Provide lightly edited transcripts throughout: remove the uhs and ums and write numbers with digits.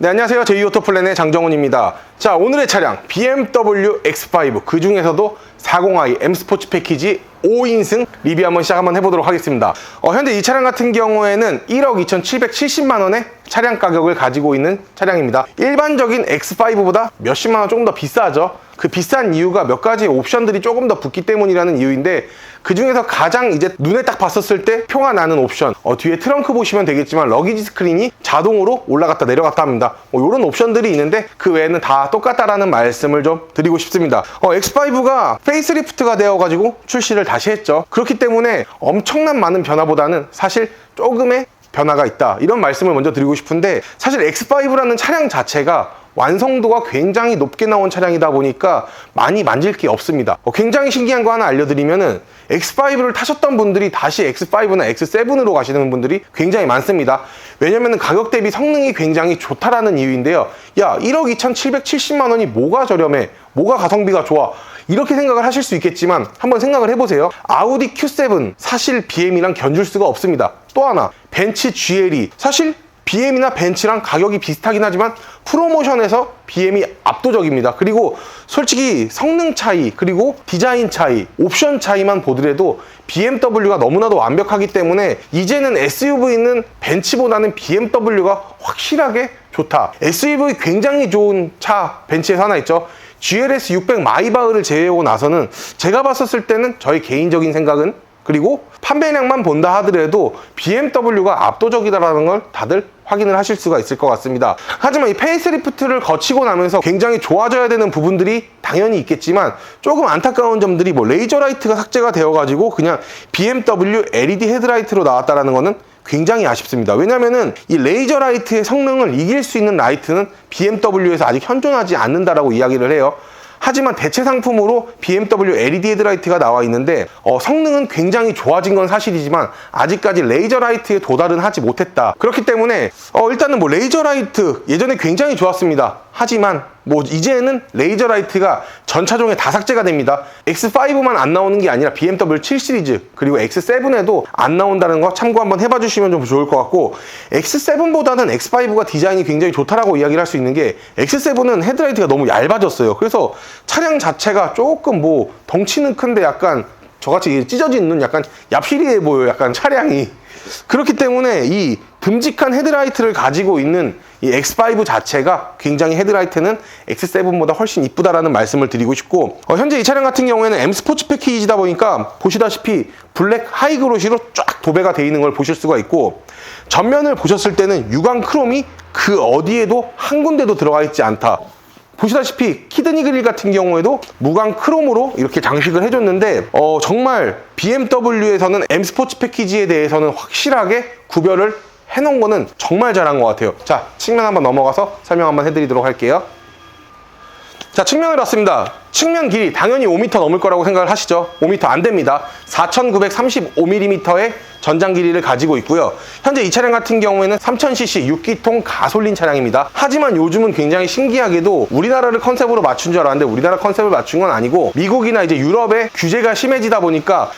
네, 안녕하세요. 제이오토플랜의 장정훈입니다. 자, 오늘의 차량 BMW X5, 그 중에서도 40i M 스포츠 패키지 5인승 리뷰 한번 해보도록 하겠습니다. 현재 이 차량 같은 경우에는 1억 2,770만 원의 차량 가격을 가지고 있는 차량입니다. 일반적인 X5보다 몇십만 원 조금 더 비싸죠. 그 비싼 이유가 몇 가지 옵션들이 조금 더 붙기 때문이라는 이유인데, 그 중에서 가장 이제 눈에 딱 봤었을 때 표가 나는 옵션, 뒤에 트렁크 보시면 되겠지만 러기지 스크린이 자동으로 올라갔다 내려갔다 합니다. 이런 옵션들이 있는데 그 외에는 다 똑같다라는 말씀을 좀 드리고 싶습니다. X5가 페이스리프트가 되어가지고 출시를 다시 했죠. 그렇기 때문에 엄청난 많은 변화보다는 사실 조금의 변화가 있다, 이런 말씀을 먼저 드리고 싶은데, 사실 X5라는 차량 자체가 완성도가 굉장히 높게 나온 차량이다 보니까 많이 만질 게 없습니다. 굉장히 신기한 거 하나 알려드리면은, X5를 타셨던 분들이 다시 X5나 X7으로 가시는 분들이 굉장히 많습니다. 왜냐면은 가격 대비 성능이 굉장히 좋다라는 이유인데요. 야, 1억 2,770만 원이 뭐가 저렴해? 뭐가 가성비가 좋아? 이렇게 생각을 하실 수 있겠지만 한번 생각을 해보세요. 아우디 Q7 사실 BM이랑 견줄 수가 없습니다. 또 하나, 벤츠 GLE 사실 BM이나 벤츠랑 가격이 비슷하긴 하지만 프로모션에서 BM이 압도적입니다. 그리고 솔직히 성능 차이, 그리고 디자인 차이, 옵션 차이만 보더라도 BMW가 너무나도 완벽하기 때문에 이제는 SUV는 벤츠보다는 BMW가 확실하게 좋다. SUV 굉장히 좋은 차 벤츠에서 하나 있죠. GLS 600 마이바흐를 제외하고 나서는 제가 봤었을 때는, 저의 개인적인 생각은, 그리고 판매량만 본다 하더라도 BMW가 압도적이다라는 걸 다들 확인을 하실 수가 있을 것 같습니다. 하지만 이 페이스리프트를 거치고 나면서 굉장히 좋아져야 되는 부분들이 당연히 있겠지만, 조금 안타까운 점들이 레이저 라이트가 삭제가 되어가지고 그냥 BMW LED 헤드라이트로 나왔다라는 거는 굉장히 아쉽습니다. 왜냐면은 이 레이저 라이트의 성능을 이길 수 있는 라이트는 BMW에서 아직 현존하지 않는다라고 이야기를 해요. 하지만 대체 상품으로 BMW LED 헤드라이트가 나와 있는데, 성능은 굉장히 좋아진 건 사실이지만 아직까지 레이저 라이트에 도달은 하지 못했다. 그렇기 때문에 일단은 레이저 라이트 예전에 굉장히 좋았습니다. 하지만 이제는 레이저 라이트가 전 차종에 다 삭제가 됩니다. X5만 안 나오는 게 아니라 BMW 7 시리즈 그리고 X7에도 안 나온다는 거 참고 한번 해봐 주시면 좀 좋을 것 같고, X7보다는 X5가 디자인이 굉장히 좋다라고 이야기를 할 수 있는 게, X7은 헤드라이트가 너무 얇아졌어요. 그래서 차량 자체가 조금 덩치는 큰데 약간 저같이 찢어진 눈, 약간 얍시리해 보여요. 약간 차량이. 그렇기 때문에 이 듬직한 헤드라이트를 가지고 있는 이 X5 자체가 굉장히 헤드라이트는 X7보다 훨씬 이쁘다라는 말씀을 드리고 싶고, 현재 이 차량 같은 경우에는 M 스포츠 패키지다 보니까 보시다시피 블랙 하이그로시로 쫙 도배가 되어 있는 걸 보실 수가 있고, 전면을 보셨을 때는 유광 크롬이 그 어디에도 한 군데도 들어가 있지 않다. 보시다시피 키드니 그릴 같은 경우에도 무광 크롬으로 이렇게 장식을 해줬는데, 정말 BMW에서는 M 스포츠 패키지에 대해서는 확실하게 구별을 해놓은 거는 정말 잘한 것 같아요. 자, 측면 한번 넘어가서 설명 한번 해드리도록 할게요. 자, 측면을 봤습니다. 측면 길이 당연히 5m 넘을 거라고 생각을 하시죠? 5m 안 됩니다. 4,935mm의 전장 길이를 가지고 있고요. 현재 이 차량 같은 경우에는 3000cc 6기통 가솔린 차량입니다. 하지만 요즘은 굉장히 신기하게도 우리나라를 컨셉으로 맞춘 줄 알았는데, 우리나라 컨셉을 맞춘 건 아니고 미국이나 이제 유럽의 규제가 심해지다 보니까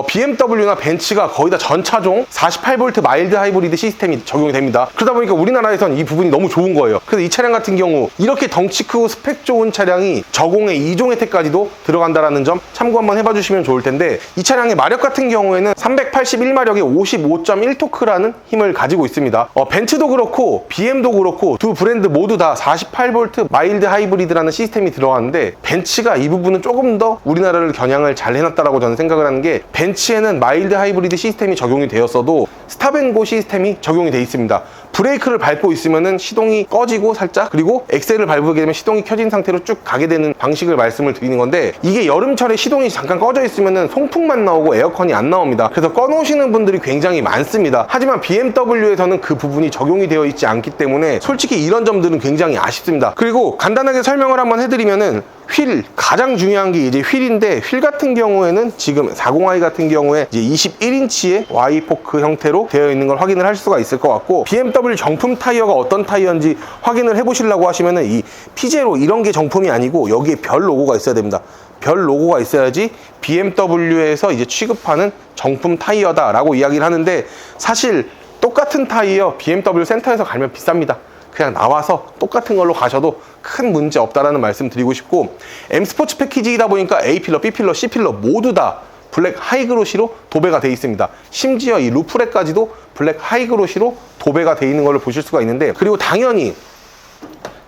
BMW나 벤츠가 거의 다 전 차종 48V 마일드 하이브리드 시스템이 적용이 됩니다. 그러다 보니까 우리나라에선 이 부분이 너무 좋은 거예요. 그래서 이 차량 같은 경우 이렇게 덩치 크고 스펙 좋은 차량이 저공해 2종 혜택까지도 들어간다라는 점 참고 한번 해봐 주시면 좋을 텐데, 이 차량의 마력 같은 경우에는 381마력의 55.1토크라는 힘을 가지고 있습니다. 벤츠도 그렇고 BM도 그렇고 두 브랜드 모두 다 48V 마일드 하이브리드라는 시스템이 들어가는데, 벤츠가 이 부분은 조금 더 우리나라를 겨냥을 잘 해놨다라고 저는 생각을 하는 게, 벤츠에는 마일드 하이브리드 시스템이 적용이 되었어도 스탑앤고 시스템이 적용이 되어 있습니다. 브레이크를 밟고 있으면은 시동이 꺼지고 살짝, 그리고 엑셀을 밟게 되면 시동이 켜진 상태로 쭉 가게 되는 방식을 말씀을 드리는 건데, 이게 여름철에 시동이 잠깐 꺼져 있으면은 송풍만 나오고 에어컨이 안 나옵니다. 그래서 꺼놓으시는 분들이 굉장히 많습니다. 하지만 BMW에서는 그 부분이 적용이 되어 있지 않기 때문에 솔직히 이런 점들은 굉장히 아쉽습니다. 그리고 간단하게 설명을 한번 해드리면은, 휠, 가장 중요한 게 이제 휠인데, 휠 같은 경우에는 지금 40i 같은 경우에 이제 21인치의 Y포크 형태로 되어 있는 걸 확인을 할 수가 있을 것 같고, BMW 정품 타이어가 어떤 타이어인지 확인을 해보시려고 하시면은 이 피제로 이런 게 정품이 아니고 여기에 별 로고가 있어야 됩니다. 별 로고가 있어야지 BMW에서 이제 취급하는 정품 타이어다라고 이야기를 하는데, 사실 똑같은 타이어 BMW 센터에서 갈면 비쌉니다. 그냥 나와서 똑같은 걸로 가셔도 큰 문제 없다라는 말씀 드리고 싶고, M 스포츠 패키지이다 보니까 A 필러, B 필러, C 필러 모두 다 블랙 하이그로시로 도배가 되어 있습니다. 심지어 이 루프렉까지도 블랙 하이그로시로 도배가 되어 있는 걸 보실 수가 있는데, 그리고 당연히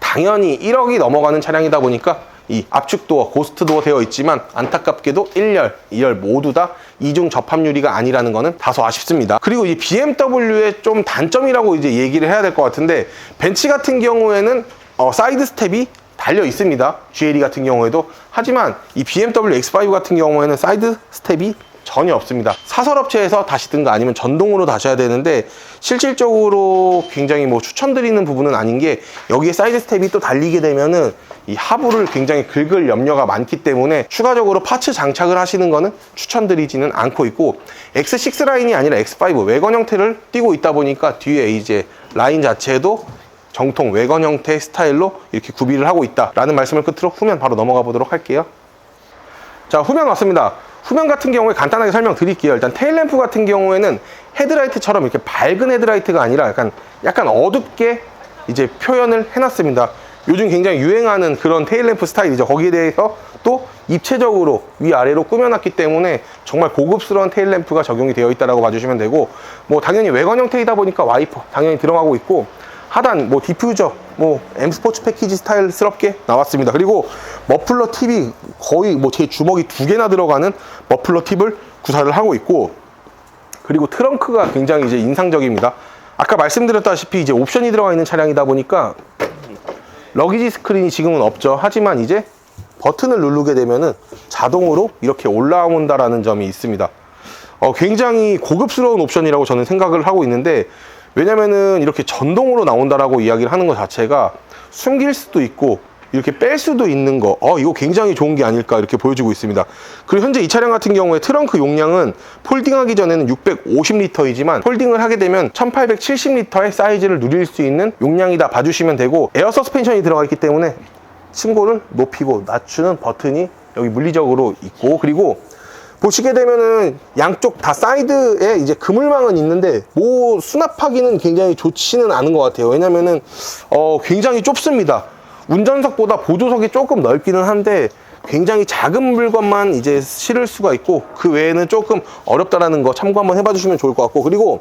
1억이 넘어가는 차량이다 보니까 이 압축 도어, 고스트 도어 되어 있지만 안타깝게도 1열, 2열 모두 다 이중 접합 유리가 아니라는 거는 다소 아쉽습니다. 그리고 이 BMW의 좀 단점이라고 이제 얘기를 해야 될 것 같은데, 벤츠 같은 경우에는 사이드 스텝이 달려 있습니다. GLE 같은 경우에도. 하지만 이 BMW X5 같은 경우에는 사이드 스텝이 전혀 없습니다. 사설업체에서 다시든가 아니면 전동으로 다셔야 되는데, 실질적으로 굉장히 뭐 추천드리는 부분은 아닌 게, 여기에 사이드 스텝이 또 달리게 되면은 이 하부를 굉장히 긁을 염려가 많기 때문에 추가적으로 파츠 장착을 하시는 거는 추천드리지는 않고 있고, X6 라인이 아니라 X5 외관 형태를 띄고 있다 보니까 뒤에 이제 라인 자체도 정통 외관 형태 스타일로 이렇게 구비를 하고 있다라는 말씀을 끝으로 후면 바로 넘어가 보도록 할게요. 자, 후면 왔습니다. 후면 같은 경우에 간단하게 설명드릴게요. 일단 테일램프 같은 경우에는 헤드라이트처럼 이렇게 밝은 헤드라이트가 아니라 약간 어둡게 이제 표현을 해놨습니다. 요즘 굉장히 유행하는 그런 테일램프 스타일이죠. 거기에 대해서 또 입체적으로 위아래로 꾸며놨기 때문에 정말 고급스러운 테일램프가 적용이 되어 있다고 봐주시면 되고, 뭐 당연히 외관 형태이다 보니까 와이퍼 당연히 들어가고 있고, 하단 뭐 디퓨저 뭐 M 스포츠 패키지 스타일스럽게 나왔습니다. 그리고 머플러 팁이 거의 뭐 제 주먹이 2개나 들어가는 머플러 팁을 구사를 하고 있고, 그리고 트렁크가 굉장히 이제 인상적입니다. 아까 말씀드렸다시피 이제 옵션이 들어가 있는 차량이다 보니까 러기지 스크린이 지금은 없죠. 하지만 이제 버튼을 누르게 되면은 자동으로 이렇게 올라온다라는 점이 있습니다. 굉장히 고급스러운 옵션이라고 저는 생각을 하고 있는데, 왜냐면은 이렇게 전동으로 나온다라고 이야기를 하는 것 자체가 숨길 수도 있고 이렇게 뺄 수도 있는 거, 이거 굉장히 좋은 게 아닐까 이렇게 보여주고 있습니다. 그리고 현재 이 차량 같은 경우에 트렁크 용량은 폴딩하기 전에는 650리터이지만 폴딩을 하게 되면 1870리터의 사이즈를 누릴 수 있는 용량이다 봐주시면 되고, 에어 서스펜션이 들어가 있기 때문에 층고를 높이고 낮추는 버튼이 여기 물리적으로 있고, 그리고 보시게 되면은 양쪽 다 사이드에 이제 그물망은 있는데 뭐 수납하기는 굉장히 좋지는 않은 것 같아요. 왜냐면은 굉장히 좁습니다. 운전석보다 보조석이 조금 넓기는 한데 굉장히 작은 물건만 이제 실을 수가 있고, 그 외에는 조금 어렵다라는 거 참고 한번 해봐 주시면 좋을 것 같고, 그리고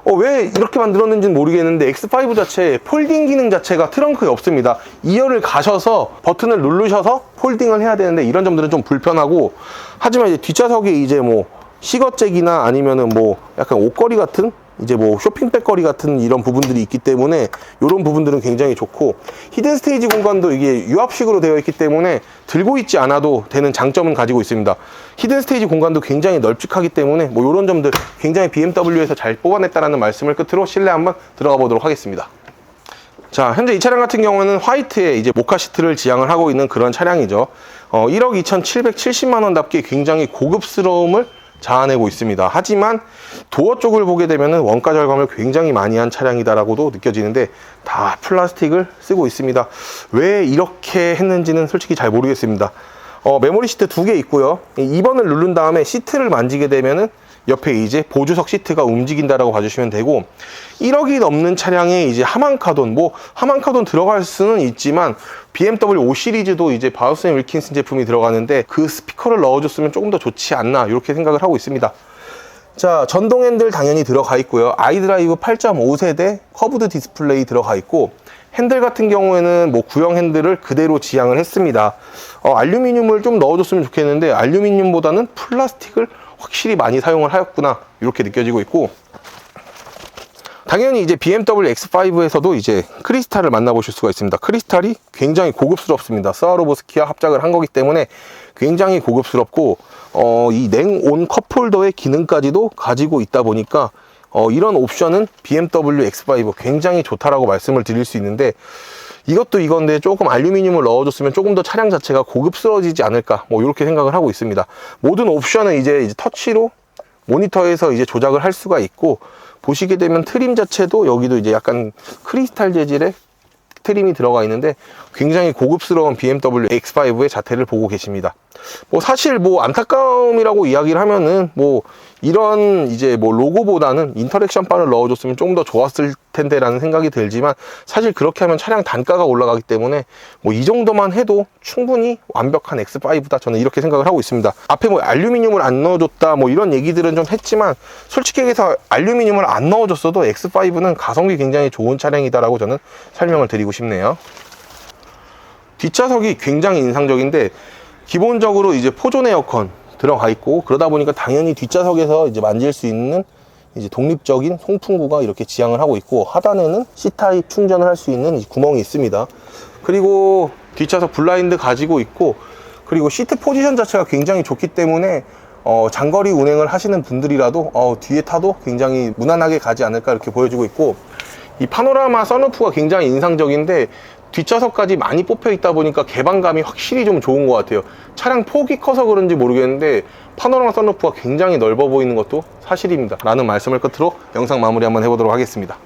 왜 이렇게 만들었는지는 모르겠는데 X5 자체 폴딩 기능 자체가 트렁크에 없습니다. 2열을 가셔서 버튼을 누르셔서 폴딩을 해야 되는데 이런 점들은 좀 불편하고, 하지만 이제 뒷좌석에 이제 뭐 시거잭이나 아니면은 뭐 약간 옷걸이 같은 이제 뭐 쇼핑백거리 같은 이런 부분들이 있기 때문에 이런 부분들은 굉장히 좋고, 히든 스테이지 공간도 이게 유압식으로 되어 있기 때문에 들고 있지 않아도 되는 장점은 가지고 있습니다. 히든 스테이지 공간도 굉장히 널찍하기 때문에 뭐 이런 점들 굉장히 BMW에서 잘 뽑아냈다라는 말씀을 끝으로 실내 한번 들어가 보도록 하겠습니다. 자, 현재 이 차량 같은 경우는 화이트에 이제 모카 시트를 지향을 하고 있는 그런 차량이죠. 1억 2,770만 원답게 굉장히 고급스러움을 자아내고 있습니다. 하지만 도어 쪽을 보게 되면 원가 절감을 굉장히 많이 한 차량이다라고도 느껴지는데, 다 플라스틱을 쓰고 있습니다. 왜 이렇게 했는지는 솔직히 잘 모르겠습니다. 메모리 시트 2개 있고요. 2번을 누른 다음에 시트를 만지게 되면은 옆에 이제 보조석 시트가 움직인다라고 봐주시면 되고, 1억이 넘는 차량에 이제 하만카돈, 하만카돈 들어갈 수는 있지만 BMW 5 시리즈도 이제 바우스 앤 윌킨슨 제품이 들어가는데 그 스피커를 넣어줬으면 조금 더 좋지 않나 이렇게 생각을 하고 있습니다. 자, 전동 핸들 당연히 들어가 있고요. 아이드라이브 8.5세대 커브드 디스플레이 들어가 있고, 핸들 같은 경우에는 뭐 구형 핸들을 그대로 지향을 했습니다. 알루미늄을 좀 넣어줬으면 좋겠는데 알루미늄보다는 플라스틱을 확실히 많이 사용을 하였구나 이렇게 느껴지고 있고, 당연히 이제 BMW X5에서도 이제 크리스탈을 만나보실 수가 있습니다. 크리스탈이 굉장히 고급스럽습니다. 스와로보스키와 합작을 한 거기 때문에 굉장히 고급스럽고, 이 냉온 컵홀더의 기능까지도 가지고 있다 보니까 이런 옵션은 BMW X5 굉장히 좋다라고 말씀을 드릴 수 있는데, 이것도 이건데 조금 알루미늄을 넣어줬으면 조금 더 차량 자체가 고급스러워지지 않을까 뭐 이렇게 생각을 하고 있습니다. 모든 옵션은 이제 터치로 모니터에서 이제 조작을 할 수가 있고, 보시게 되면 트림 자체도 여기도 이제 약간 크리스탈 재질의 트림이 들어가 있는데 굉장히 고급스러운 BMW X5의 자태를 보고 계십니다. 뭐 사실 뭐 안타까움이라고 이야기를 하면은 뭐 이런 이제 뭐 로고보다는 인터랙션 바를 넣어줬으면 좀 더 좋았을 텐데 라는 생각이 들지만, 사실 그렇게 하면 차량 단가가 올라가기 때문에 뭐 이 정도만 해도 충분히 완벽한 X5다, 저는 이렇게 생각을 하고 있습니다. 앞에 뭐 알루미늄을 안 넣어줬다 뭐 이런 얘기들은 좀 했지만, 솔직히 얘기해서 알루미늄을 안 넣어줬어도 X5는 가성비 굉장히 좋은 차량이다 라고 저는 설명을 드리고 싶네요. 뒷좌석이 굉장히 인상적인데, 기본적으로 이제 포존 에어컨 들어가 있고, 그러다 보니까 당연히 뒷좌석에서 이제 만질 수 있는 이제 독립적인 송풍구가 이렇게 지향을 하고 있고, 하단에는 C타입 충전을 할 수 있는 구멍이 있습니다. 그리고 뒷좌석 블라인드 가지고 있고, 그리고 시트 포지션 자체가 굉장히 좋기 때문에 장거리 운행을 하시는 분들이라도 뒤에 타도 굉장히 무난하게 가지 않을까 이렇게 보여주고 있고, 이 파노라마 선루프가 굉장히 인상적인데 뒷좌석까지 많이 뽑혀 있다 보니까 개방감이 확실히 좀 좋은 것 같아요. 차량 폭이 커서 그런지 모르겠는데 파노라마 선루프가 굉장히 넓어 보이는 것도 사실입니다 라는 말씀을 끝으로 영상 마무리 한번 해보도록 하겠습니다.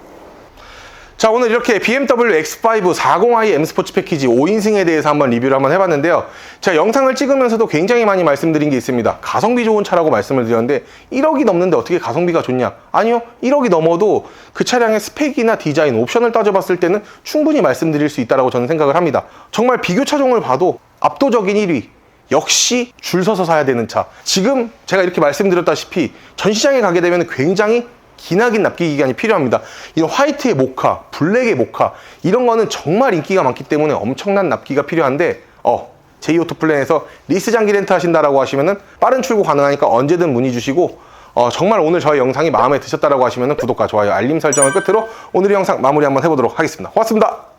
자, 오늘 이렇게 BMW X5 40i M 스포츠 패키지 5인승에 대해서 한번 리뷰를 한번 해봤는데요. 제가 영상을 찍으면서도 굉장히 많이 말씀드린 게 있습니다. 가성비 좋은 차라고 말씀을 드렸는데 1억이 넘는데 어떻게 가성비가 좋냐? 아니요, 1억이 넘어도 그 차량의 스펙이나 디자인, 옵션을 따져봤을 때는 충분히 말씀드릴 수 있다고 저는 생각을 합니다. 정말 비교 차종을 봐도 압도적인 1위, 역시 줄 서서 사야 되는 차. 지금 제가 이렇게 말씀드렸다시피 전시장에 가게 되면 굉장히 기나긴 납기 기간이 필요합니다. 이런 화이트의 모카, 블랙의 모카, 이런 거는 정말 인기가 많기 때문에 엄청난 납기가 필요한데 제이오토플랜에서 리스 장기 렌트 하신다라고 하시면은 빠른 출고 가능하니까 언제든 문의 주시고, 정말 오늘 저희 영상이 마음에 드셨다라고 하시면은 구독과 좋아요, 알림 설정을 끝으로 오늘의 영상 마무리 한번 해보도록 하겠습니다. 고맙습니다.